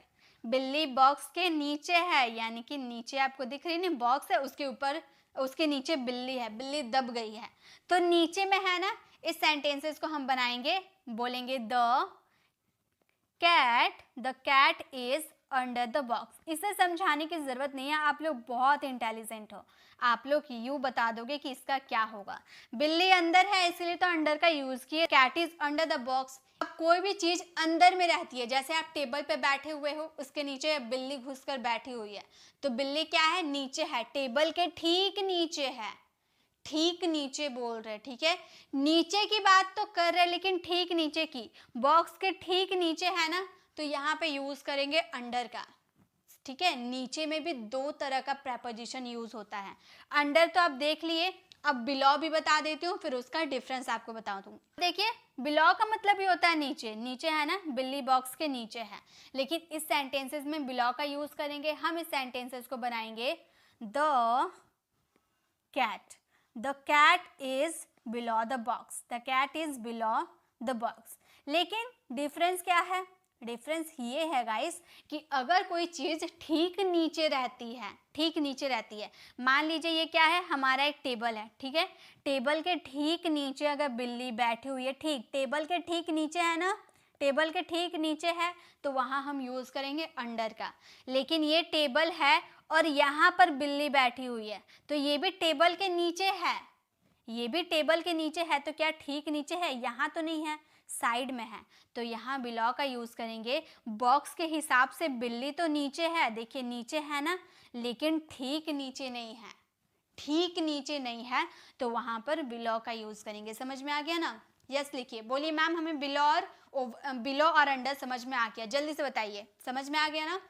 बिल्ली बॉक्स के नीचे है, यानी कि नीचे आपको दिख रही है ना, बॉक्स है उसके ऊपर, उसके नीचे बिल्ली है, बिल्ली दब गई है, तो नीचे में है ना। इस सेंटेंसेस को हम बनाएंगे, बोलेंगे the cat is under the box. इसे समझाने की जरूरत नहीं है, आप लोग बहुत इंटेलिजेंट हो, आप लोग यूं बता दोगे कि इसका क्या होगा। बिल्ली अंदर है इसलिए तो अंडर का यूज किए, cat is under the box. अब कोई भी चीज अंदर में रहती है, जैसे आप टेबल पे बैठे हुए हो, उसके नीचे बिल्ली घुसकर बैठी हुई है, तो बिल्ली क्या है? नीचे है, टेबल के ठीक नीचे है, ठीक नीचे बोल रहे, ठीक है, नीचे की बात तो कर रहे लेकिन ठीक नीचे की, बॉक्स के ठीक नीचे है ना, तो यहाँ पे यूज करेंगे अंडर का। ठीक है, नीचे में भी दो तरह का प्रेपोजिशन यूज होता है। अंडर तो आप देख लिए, अब बिलो भी बता देती हूँ, फिर उसका डिफरेंस आपको बताऊँ। तुम देखिए, बिलो का मतलब ही होता है नीचे, नीचे है ना, बिल्ली बॉक्स के नीचे है। लेकिन इस सेंटेंसेस में बिलो का यूज करेंगे। हम इस सेंटेंसेस को बनाएंगे the cat, the cat is below the box, the cat is below the box। लेकिन डिफरेंस क्या है? डिफरेंस ये है गाइस कि अगर कोई चीज ठीक नीचे रहती है, ठीक नीचे रहती है, मान लीजिए ये क्या है, हमारा एक टेबल है, ठीक है, टेबल के ठीक नीचे अगर बिल्ली बैठी हुई है, ठीक टेबल के ठीक नीचे है ना, टेबल के ठीक नीचे है, तो वहां हम यूज करेंगे अंडर का। लेकिन ये टेबल है और यहाँ पर बिल्ली बैठी हुई है, तो ये भी टेबल के नीचे है, ये भी टेबल के नीचे है, तो क्या ठीक नीचे है? यहाँ तो नहीं है, साइड में है, तो यहाँ बिलो का यूज करेंगे। बॉक्स के हिसाब से बिल्ली तो नीचे है, देखिए नीचे है ना, लेकिन ठीक नीचे नहीं है, ठीक नीचे नहीं है, तो वहां पर बिलो का यूज करेंगे। समझ में आ गया ना? यस लिखिए, बोलिए मैम हमें बिलो और अंडर समझ में आ गया, जल्दी से बताइए, समझ में आ गया ना?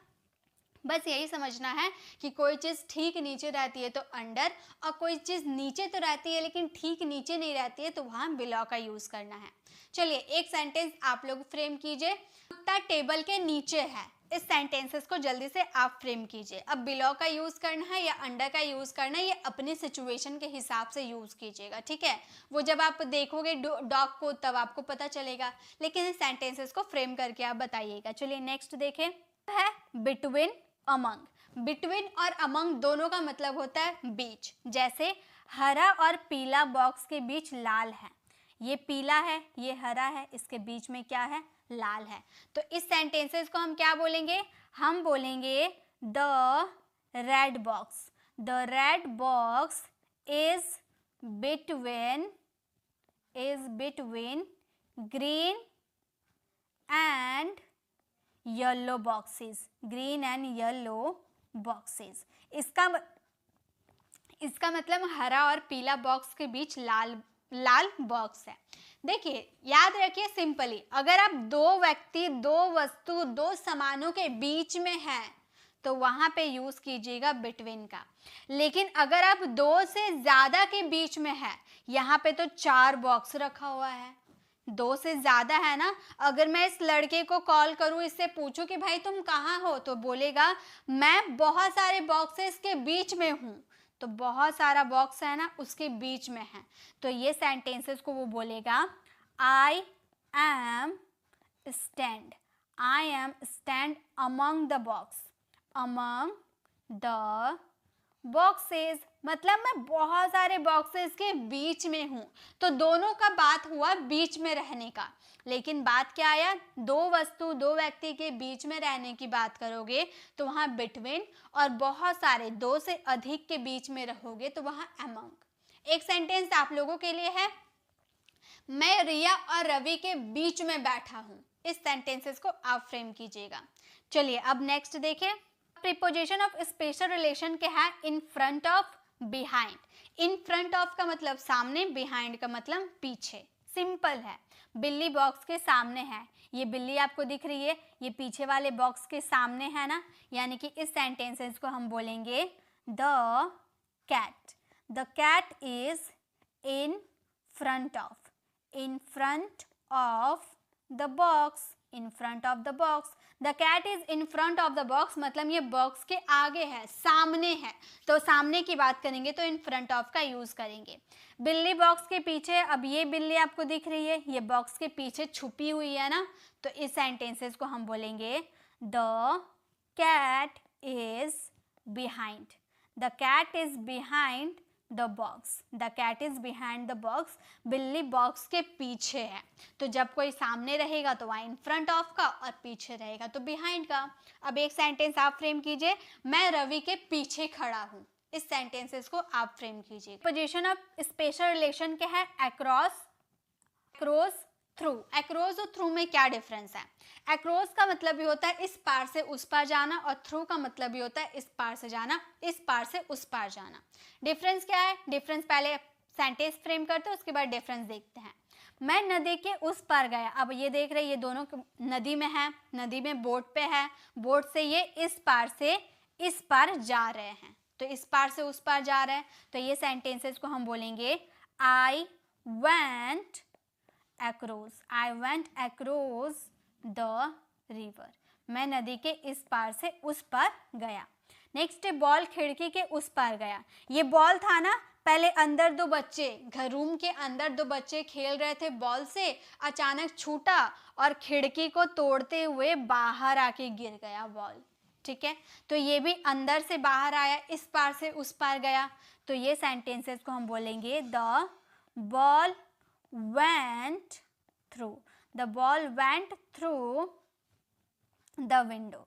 बस यही समझना है कि कोई चीज़ ठीक नीचे रहती है तो अंडर, और कोई चीज़ नीचे तो रहती है लेकिन ठीक नीचे नहीं रहती है तो वहाँ बिलो का यूज़ करना है। चलिए एक सेंटेंस आप लोग फ्रेम कीजिए। कुत्ता टेबल के नीचे है। इस सेंटेंसेस को जल्दी से आप फ्रेम कीजिए। अब बिलो का यूज़ करना है या अंडर का यूज़ करना है, ये अपनी सिचुएशन के हिसाब से यूज़ कीजिएगा, ठीक है। वो जब आप देखोगे डॉग को तब आपको पता चलेगा, लेकिन इस सेंटेंसेस को फ्रेम करके आप बताइएगा। चलिए नेक्स्ट देखें, है बिटवीन, अमंग। बिटवीन और अमंग दोनों का मतलब होता है बीच। जैसे हरा और पीला बॉक्स के बीच लाल है, ये पीला है ये हरा है, इसके बीच में क्या है, लाल है। तो इस सेंटेंसेस को हम क्या बोलेंगे, हम बोलेंगे the red box. The red box is between green and yellow boxes. Green and yellow boxes, इसका मतलब हरा और पीला बॉक्स के बीच लाल बॉक्स है। देखिए याद रखिए सिंपली, अगर आप दो व्यक्ति, दो वस्तु, दो सामानों के बीच में हैं तो वहां पे यूज कीजिएगा बिटवीन का। लेकिन अगर आप दो से ज्यादा के बीच में है, यहाँ पे तो 4 बॉक्स रखा हुआ है, दो से ज्यादा है ना। अगर मैं इस लड़के को कॉल करूं, इससे पूछूं कि भाई तुम कहाँ हो, तो बोलेगा मैं बहुत सारे बॉक्सेस के बीच में हूं। तो बहुत सारा बॉक्स है ना, उसके बीच में है। तो ये सेंटेंसेस को वो बोलेगा I am stand among the box. Among the boxes मतलब मैं बहुत सारे बॉक्सेस के बीच में हूँ। तो दोनों का बात हुआ बीच में रहने का, लेकिन बात क्या आया, दो वस्तु, दो व्यक्ति के बीच में रहने की बात करोगे तो वहाँ बिटवीन, और बहुत सारे, दो से अधिक के बीच में रहोगे तो वहाँ अमंग। एक सेंटेंस आप लोगों के लिए है, मैं रिया और रवि के बीच में बैठा हूँ। इस सेंटेंसेस को आप फ्रेम कीजिएगा। चलिए अब नेक्स्ट देखें, प्रीपोजिशन ऑफ स्पेशल रिलेशन के है इन front of, behind. In front of का मतलब सामने, बिहाइंड का मतलब पीछे। सिंपल है, बिल्ली बॉक्स के सामने है, ये बिल्ली आपको दिख रही है, ये पीछे वाले बॉक्स के सामने है ना, यानी कि इस सेंटेंसेस को हम बोलेंगे the cat. The cat is in front of, in front of the box, in front of the box. The cat is in front of the box मतलब ये बॉक्स के आगे है, सामने है, तो सामने की बात करेंगे तो इन फ्रंट ऑफ का यूज करेंगे। बिल्ली बॉक्स के पीछे, अब ये बिल्ली आपको दिख रही है, ये बॉक्स के पीछे छुपी हुई है ना, तो इस सेंटेंसेस को हम बोलेंगे the cat is behind. The cat is behind the box. The cat is behind the box, बिल्ली बॉक्स के पीछे है। तो जब कोई सामने रहेगा तो वहाँ इन फ्रंट ऑफ का, और पीछे रहेगा तो बिहाइंड का। अब एक सेंटेंस आप फ्रेम कीजिए, मैं रवि के पीछे खड़ा हूँ। इस सेंटेंसेस को आप फ्रेम कीजिए। पोजीशन ऑफ स्पेशल रिलेशन क्या है, अक्रॉस, अक्रॉस, थ्रू। अक्रॉस और थ्रू में क्या डिफरेंस है, अक्रॉस का मतलब भी होता है इस पार से उस पार जाना, और थ्रू का मतलब भी होता है इस पार से जाना, इस पार से उस पार जाना। डिफरेंस क्या है, डिफरेंस पहले सेंटेंस फ्रेम करते हैं उसके बाद डिफरेंस देखते हैं। मैं नदी के उस पार गया, अब ये देख रहे हैं ये दोनों नदी में है, नदी में बोट पे है, बोट से ये इस पार से इस पार जा रहे हैं, तो इस पार से उस पार जा रहे हैं, तो ये सेंटेंसेस को हम बोलेंगे I went across, I went across the river। मैं नदी के इस पार से उस पार गया। नेक्स्ट, बॉल खिड़की के उस पार गया। ये बॉल था ना, पहले अंदर दो बच्चे, घर रूम के अंदर दो बच्चे खेल रहे थे बॉल से, अचानक छूटा और खिड़की को तोड़ते हुए बाहर आके गिर गया बॉल। ठीक है, तो ये भी अंदर से बाहर आया, इस पार से उस पार गया, तो ये सेंटेंसेस को हम बोलेंगे the ball went through। the ball went through the window।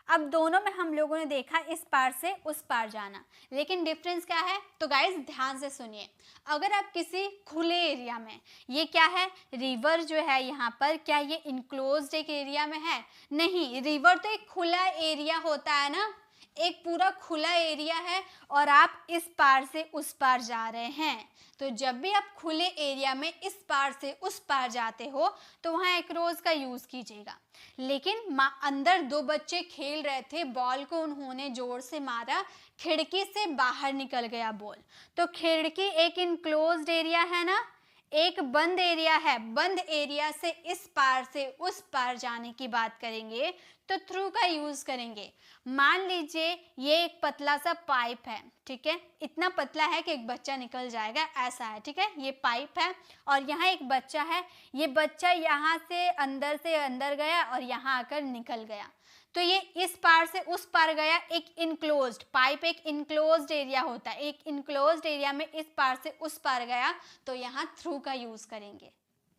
अब दोनों में हम लोगों ने देखा इस पार से उस पार जाना, लेकिन डिफरेंस क्या है, तो गाइस ध्यान से सुनिए। अगर आप किसी खुले एरिया में, ये क्या है, रिवर जो है यहाँ पर, क्या ये इनक्लोज्ड एक एरिया में है, नहीं, रिवर तो एक खुला एरिया होता है ना, एक पूरा खुला एरिया है और आप इस पार से उस पार जा रहे हैं। तो जब भी आप खुले एरिया में इस पार से उस पार जाते हो तो वहाँ एक्रोस का यूज़ कीजिएगा। लेकिन अंदर दो बच्चे खेल रहे थे, बॉल को उन्होंने जोर से मारा, खिड़की से बाहर निकल गया बॉल। तो खिड़की एक इनक्लोज्ड एरिया है ना, एक बंद एरिया है। बंद एरिया से इस पार से उस पार जाने की बात करेंगे तो थ्रू का यूज करेंगे। मान लीजिए ये एक पतला सा पाइप है, ठीक है, इतना पतला है कि एक बच्चा निकल जाएगा, ऐसा है, ठीक है। ये पाइप है और यहाँ एक बच्चा है, ये बच्चा यहाँ से अंदर गया और यहाँ आकर निकल गया। तो ये इस पार से उस पार गया। एक इनक्लोज्ड पाइप एक इनक्लोज्ड एरिया होता है, एक इनक्लोज्ड एरिया में इस पार से उस पार गया तो यहाँ थ्रू का यूज करेंगे,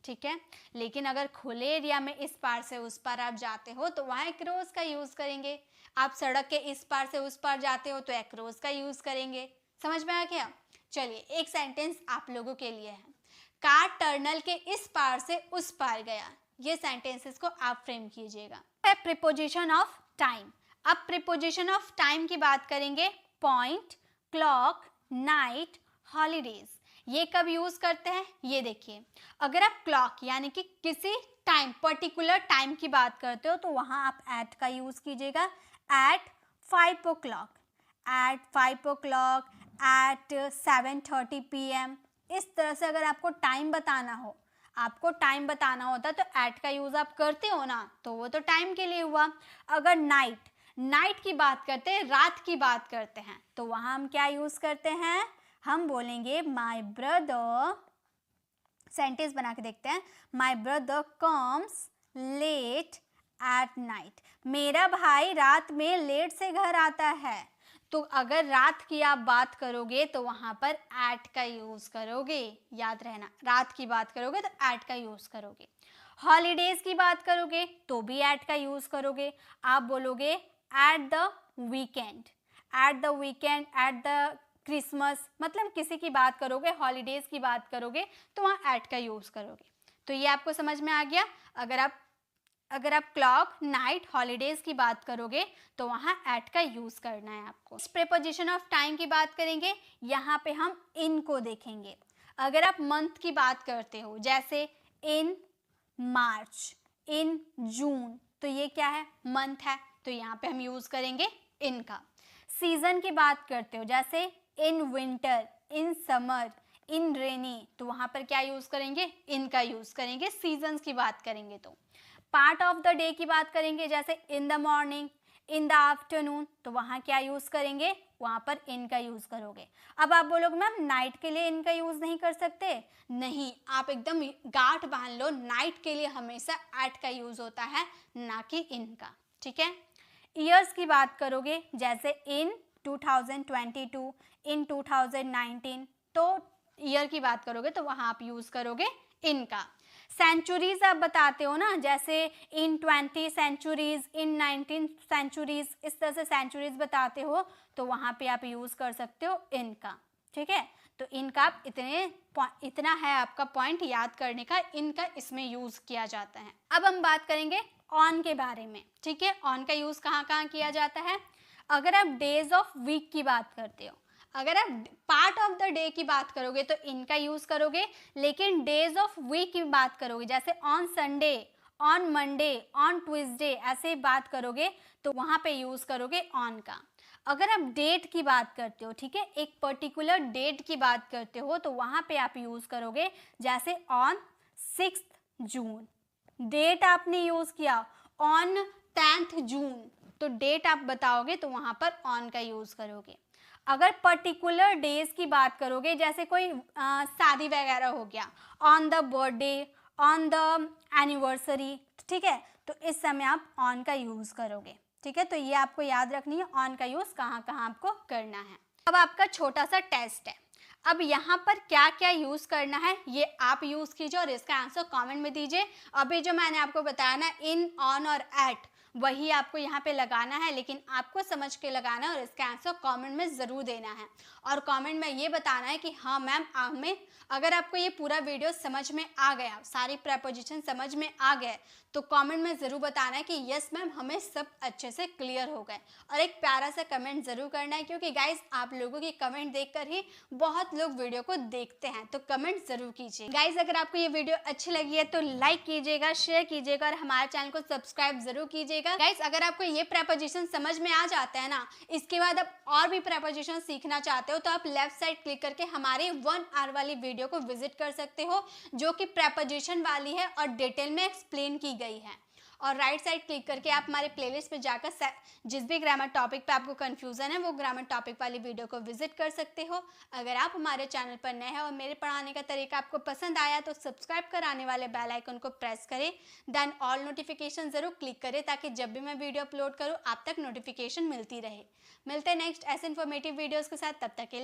ठीक है। लेकिन अगर खुले एरिया में इस पार से उस पार आप जाते हो तो वहाँ एक्रोस का यूज करेंगे। आप सड़क के इस पार से उस पार जाते हो तो एक्रोस का यूज करेंगे। समझ में आ गया? चलिए एक सेंटेंस आप लोगों के लिए है। कार टर्नल के इस पार से उस पार गया। ये सेंटेंसेस को आप फ्रेम कीजिएगा। Preposition of time. अब प्रीपोजिशन ऑफ टाइम की बात करेंगे। पॉइंट, क्लॉक, नाइट, हॉलीडेज, ये कब यूज करते हैं ये देखिए। अगर आप क्लॉक यानी कि किसी टाइम, पर्टिकुलर टाइम की बात करते हो तो वहां आप एट का यूज कीजिएगा। At 5 o'clock, at 5 o'clock, at 7:30 PM। इस तरह से अगर आपको टाइम बताना हो, आपको टाइम बताना होता तो एट का यूज आप करते हो ना, तो वो तो टाइम के लिए हुआ। अगर नाइट की बात करते हैं, रात की बात करते हैं, तो वहां हम क्या यूज करते हैं? हम बोलेंगे माई ब्रदर, सेंटेंस बना के देखते हैं। My brother comes late at night. मेरा भाई रात में लेट से घर आता है। तो अगर रात की आप बात करोगे तो वहां पर एट का यूज करोगे, याद रहना। रात की बात करोगे तो एट का यूज करोगे। हॉलीडेज की बात करोगे तो भी एट का यूज करोगे। आप बोलोगे at the weekend, at the weekend, at the Christmas, मतलब किसी की बात करोगे, हॉलीडेज की बात करोगे तो वहाँ एट का यूज करोगे। तो ये आपको समझ में आ गया। अगर आप क्लॉक, नाइट, हॉलीडेज की बात करोगे तो वहाँ एट का यूज करना है आपको। इस प्रीपोजिशन ऑफ टाइम की बात करेंगे, यहाँ पे हम इन को देखेंगे। अगर आप मंथ की बात करते हो, जैसे इन मार्च, इन जून, तो ये क्या है? मंथ है, तो यहाँ पे हम यूज करेंगे इन का। सीजन की बात करते हो, जैसे इन विंटर, इन समर, इन रेनी, तो वहां पर क्या यूज करेंगे? इन का यूज करेंगे। सीजन्स की बात करेंगे तो पार्ट ऑफ द डे की बात करेंगे, जैसे in the morning, in the afternoon, तो वहां क्या यूज करेंगे? वहां पर इन का यूज करोगे। अब आप बोलोगे मैम नाइट के लिए इन का यूज नहीं कर सकते? नहीं, आप एकदम गांठ बांध लो, नाइट के लिए हमेशा एट का यूज होता है, ना कि इन का, ठीक है। ईयर्स की बात करोगे, जैसे इन 2022, इन 2019, तो ईयर की बात करोगे तो वहां आप यूज करोगे इन का। सेंचुरीज आप बताते हो ना, जैसे इन 20 सेंचुरीज, इन 19 सेंचुरीज, इस तरह से सेंचुरीज बताते हो तो वहां पे आप यूज कर सकते हो इन का, ठीक है। तो इनका आप इतना है आपका पॉइंट याद करने का, इनका इसमें यूज किया जाता है। अब हम बात करेंगे ऑन के बारे में, ठीक है। ऑन का यूज कहाँ कहाँ किया जाता है? अगर आप डेज ऑफ वीक की बात करते हो, अगर आप पार्ट ऑफ द डे की बात करोगे तो इनका यूज करोगे, लेकिन डेज ऑफ वीक की बात करोगे, जैसे on Sunday, on Monday, on Tuesday, ऐसे बात करोगे तो वहां पे यूज करोगे ऑन का। अगर आप डेट की बात करते हो, ठीक है, एक पर्टिकुलर डेट की बात करते हो तो वहां पे आप यूज करोगे, जैसे ऑन 6 जून। डेट आपने यूज किया ऑन 10 जून, तो डेट आप बताओगे तो वहां पर ऑन का यूज करोगे। अगर पर्टिकुलर डेज की बात करोगे, जैसे कोई शादी वगैरह हो गया, on the birthday, on the anniversary, ठीक है, तो इस समय आप ऑन का यूज करोगे, ठीक है। तो ये आपको याद रखनी है, ऑन का यूज कहाँ कहाँ आपको करना है। अब आपका छोटा सा टेस्ट है। अब यहाँ पर क्या क्या यूज करना है ये आप यूज कीजिए और इसका आंसर कमेंट में दीजिए। अभी जो मैंने आपको बताया ना, इन, ऑन और एट, वही आपको यहाँ पे लगाना है, लेकिन आपको समझ के लगाना है और इसका आंसर कमेंट में ज़रूर देना है। और कमेंट में ये बताना है कि हाँ मैम, हमें अगर आपको ये पूरा वीडियो समझ में आ गया, सारी प्रेपोजिशन समझ में आ गए, तो कमेंट में ज़रूर बताना है कि यस मैम, हमें सब अच्छे से क्लियर हो गए। और एक प्यारा सा कमेंट ज़रूर करना है, क्योंकि गाइज आप लोगों की कमेंट देखकर ही बहुत लोग वीडियो को देखते हैं, तो कमेंट ज़रूर कीजिए। गाइज अगर आपको ये वीडियो अच्छी लगी है तो लाइक कीजिएगा, शेयर कीजिएगा और हमारे चैनल को सब्सक्राइब जरूर कीजिएगा। गाइज अगर आपको ये प्रेपोजिशन समझ में आ जाता है ना, इसके बाद आप और भी प्रेपोजिशन सीखना चाहते हो, तो आप लेफ्ट साइड क्लिक करके हमारे 1 आवर वाली वीडियो को विजिट कर सकते हो, जो कि प्रेपोजिशन वाली है और डिटेल में एक्सप्लेन की गई है। और राइट साइड क्लिक करके आप हमारे प्लेलिस्ट पे जाकर जिस भी ग्रामर टॉपिक पे आपको कंफ्यूजन है, वो ग्रामर टॉपिक वाली वीडियो को विजिट कर सकते हो। अगर आप हमारे चैनल पर नए हैं और मेरे पढ़ाने का तरीका आपको पसंद आया, तो सब्सक्राइब कराने वाले बेल आइकन को प्रेस करें, देन ऑल नोटिफिकेशन जरूर क्लिक करें, ताकि जब भी मैं वीडियो अपलोड करूँ आप तक नोटिफिकेशन मिलती रहे। मिलते हैं नेक्स्ट ऐसे इन्फॉर्मेटिव वीडियोज़ के साथ, तब तक के लिए